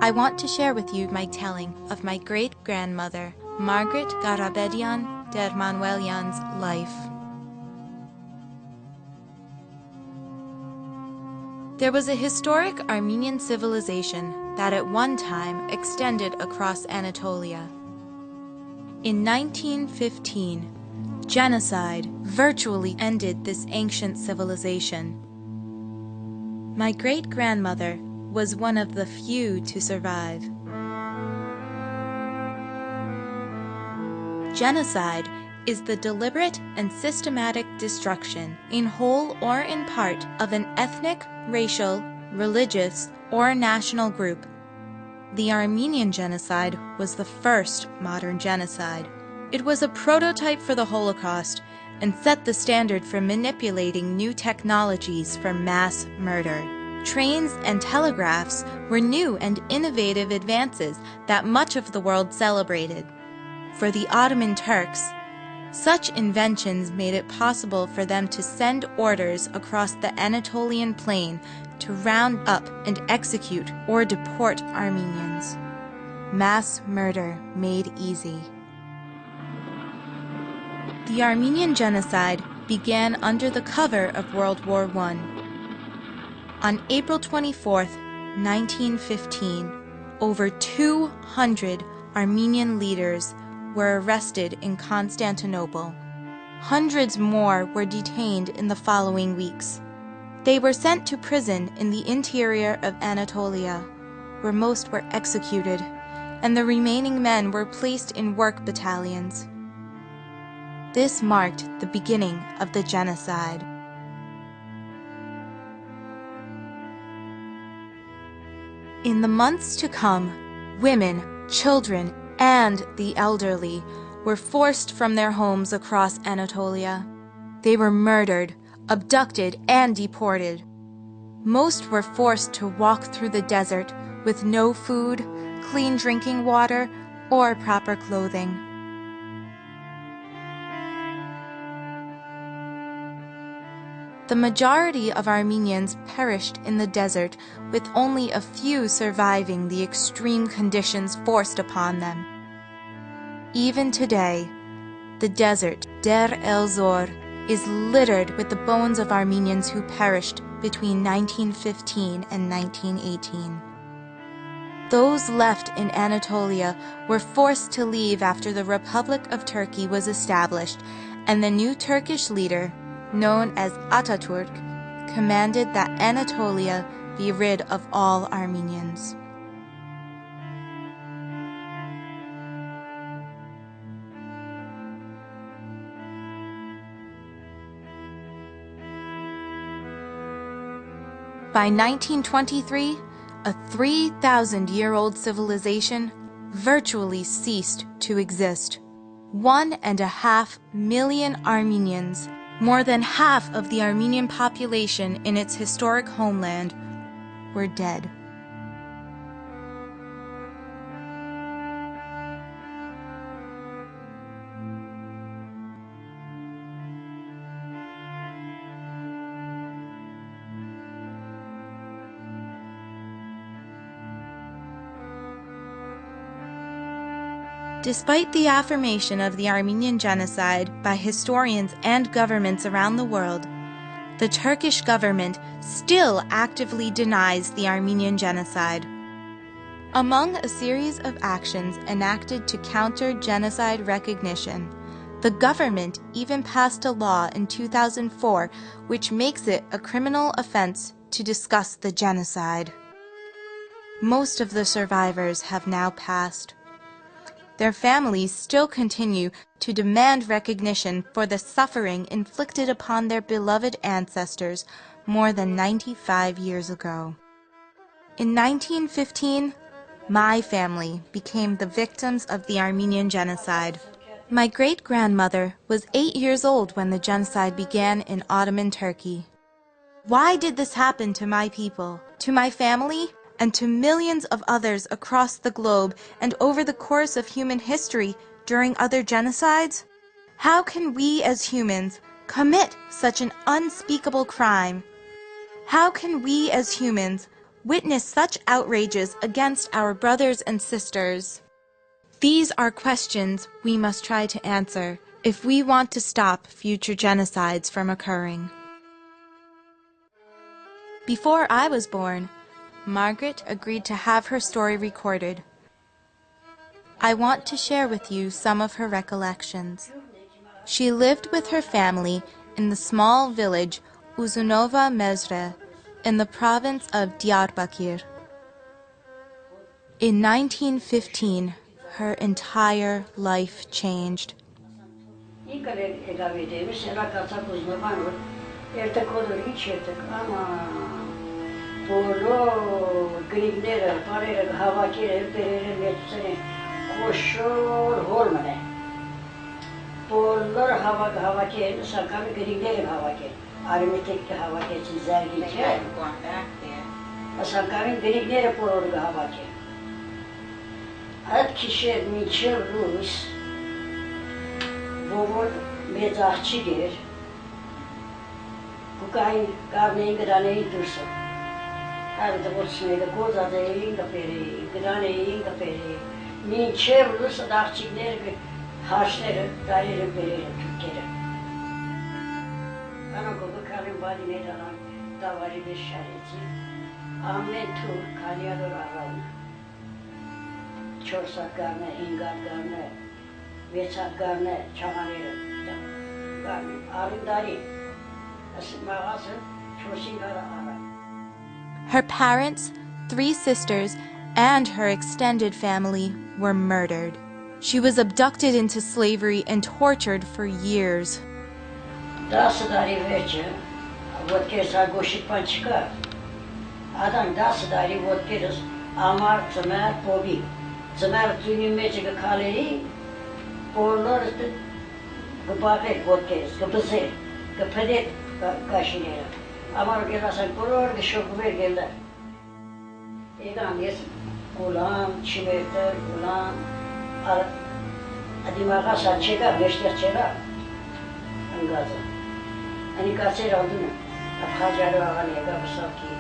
I want to share with you my telling of my great-grandmother, Margaret Garabedian Dermanwelian's life. There was a historic Armenian civilization that at one time extended across Anatolia. In 1915, genocide virtually ended this ancient civilization. My great-grandmother was one of the few to survive. Genocide is the deliberate and systematic destruction, in whole or in part, of an ethnic, racial, religious, or national group. The Armenian genocide was the first modern genocide. It was a prototype for the Holocaust and set the standard for manipulating new technologies for mass murder. Trains and telegraphs were new and innovative advances that much of the world celebrated. For the Ottoman Turks, such inventions made it possible for them to send orders across the Anatolian plain to round up and execute or deport Armenians. Mass murder made easy. The Armenian genocide began under the cover of World War I. On April 24, 1915, over 200 Armenian leaders were arrested in Constantinople. Hundreds more were detained in the following weeks. They were sent to prison in the interior of Anatolia, where most were executed, and the remaining men were placed in work battalions. This marked the beginning of the genocide. In the months to come, women, children, and the elderly were forced from their homes across Anatolia. They were murdered, abducted, and deported. Most were forced to walk through the desert with no food, clean drinking water, or proper clothing. The majority of Armenians perished in the desert, with only a few surviving the extreme conditions forced upon them. Even today, the desert, Der el-Zor, is littered with the bones of Armenians who perished between 1915 and 1918. Those left in Anatolia were forced to leave after the Republic of Turkey was established, and the new Turkish leader, known as Ataturk, commanded that Anatolia be rid of all Armenians. By 1923, a 3,000-year-old civilization virtually ceased to exist. 1.5 million Armenians, more than half of the Armenian population in its historic homeland, were dead. Despite the affirmation of the Armenian genocide by historians and governments around the world, the Turkish government still actively denies the Armenian genocide. Among a series of actions enacted to counter genocide recognition, the government even passed a law in 2004 which makes it a criminal offense to discuss the genocide. Most of the survivors have now passed. Their families still continue to demand recognition for the suffering inflicted upon their beloved ancestors more than 95 years ago. In 1915, my family became the victims of the Armenian genocide. My great-grandmother was 8 years old when the genocide began in Ottoman Turkey. Why did this happen to my people, to my family, and to millions of others across the globe and over the course of human history during other genocides? How can we as humans commit such an unspeakable crime? How can we as humans witness such outrages against our brothers and sisters? These are questions we must try to answer if we want to stop future genocides from occurring. Before I was born, Margaret agreed to have her story recorded. I want to share with you some of her recollections. She lived with her family in the small village Uzunova Mezre in the province of Diyarbakir. In 1915, her entire life changed. Ad kişi miçel Rus, bobor mezahçıgir, kukain karneyi graneyi dursun. Her de bolsaydı koza da inga peri, graneyi inga peri. Miçel Rus adahçıgir haşları daire peri Türkiye. Ana kobu kalın badi medalan davari bir şareti. Ahmet Tur kalyadır aravna. Çorsak garne, ingat garne, veçak garne, çamanere, garne, arındari, asıl mağazı, çorsin gara ara. Her parents, 3 sisters, and her extended family were murdered. She was abducted into slavery and tortured for years. Dası dari veçe, vodkesa goşit pançika. Adam dası dari vodkeres, amar tmer pobi. Zmer tüyün mecige kaleri, porlar işte gıbafet vodkes, gıbızer, gıpedet kaşinera. Amar gelasan porlar gışokuver geldi. Egan yes, gulam, çimerter, gulam, adimaga saçega, beşterçega, angaza. Ani kaçer aldı mı? Hajarı ağanega basaki,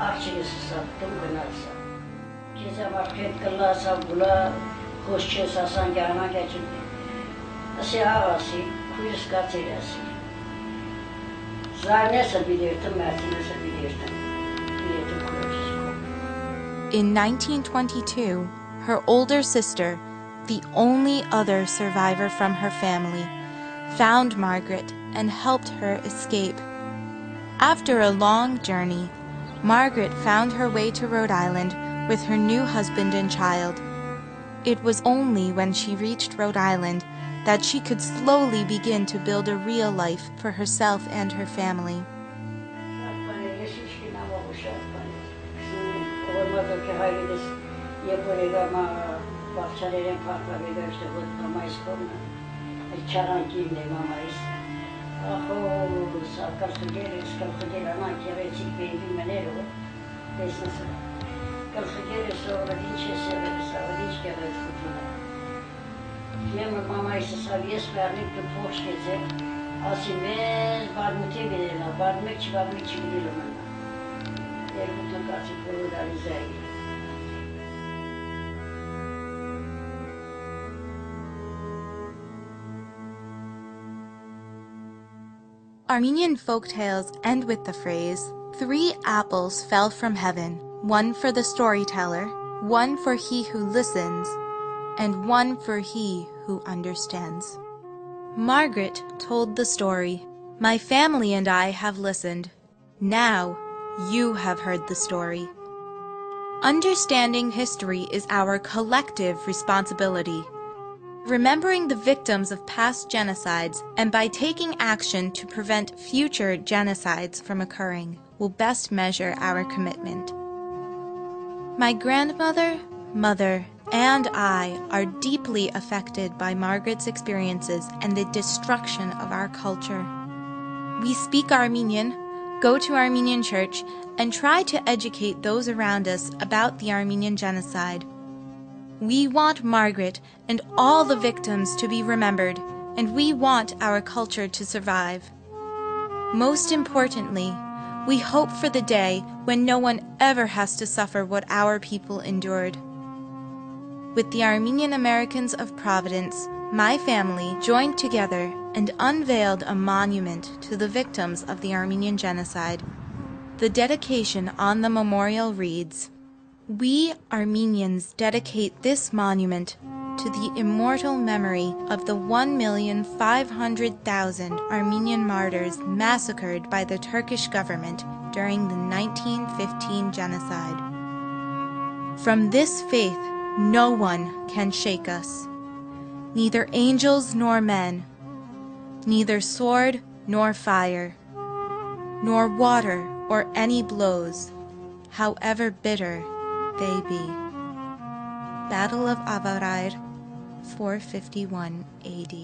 akçıgısı sattım gınarsa. Keza market kalla sabula, hoşçe sasan gelme geçirdi. Asi ağası, kuyus kaçırası. Zar nasıl bilirdim, Mert'i nasıl bilirdim. Bilirdim kuyucusko. In 1922, her older sister, the only other survivor from her family, found Margaret and helped her escape. After a long journey, Margaret found her way to Rhode Island with her new husband and child. It was only when she reached Rhode Island that she could slowly begin to build a real life for herself and her family. Memur mama ise saviyes vermek de boş gece. Asimez barmute bilirler, barmekçi bilirler. Mutlaka açık korular izleyin. Armenian folktales end with the phrase, 3 apples fell from heaven, one for the storyteller, one for he who listens, and one for he who understands. Margaret told the story. My family and I have listened. Now you have heard the story. Understanding history is our collective responsibility. Remembering the victims of past genocides and by taking action to prevent future genocides from occurring will best measure our commitment. My grandmother, mother, and I are deeply affected by Margaret's experiences and the destruction of our culture. We speak Armenian, go to Armenian church, and try to educate those around us about the Armenian genocide. We want Margaret and all the victims to be remembered, and we want our culture to survive. Most importantly, We hope for the day when no one ever has to suffer what our people endured. With the Armenian Americans of Providence, my family joined together and unveiled a monument to the victims of the Armenian Genocide. The dedication on the memorial reads, "We Armenians dedicate this monument to the immortal memory of the 1,500,000 Armenian martyrs massacred by the Turkish government during the 1915 genocide. From this faith, no one can shake us, neither angels nor men, neither sword nor fire, nor water or any blows, however bitter they be." Battle of Avarayr, 451 AD.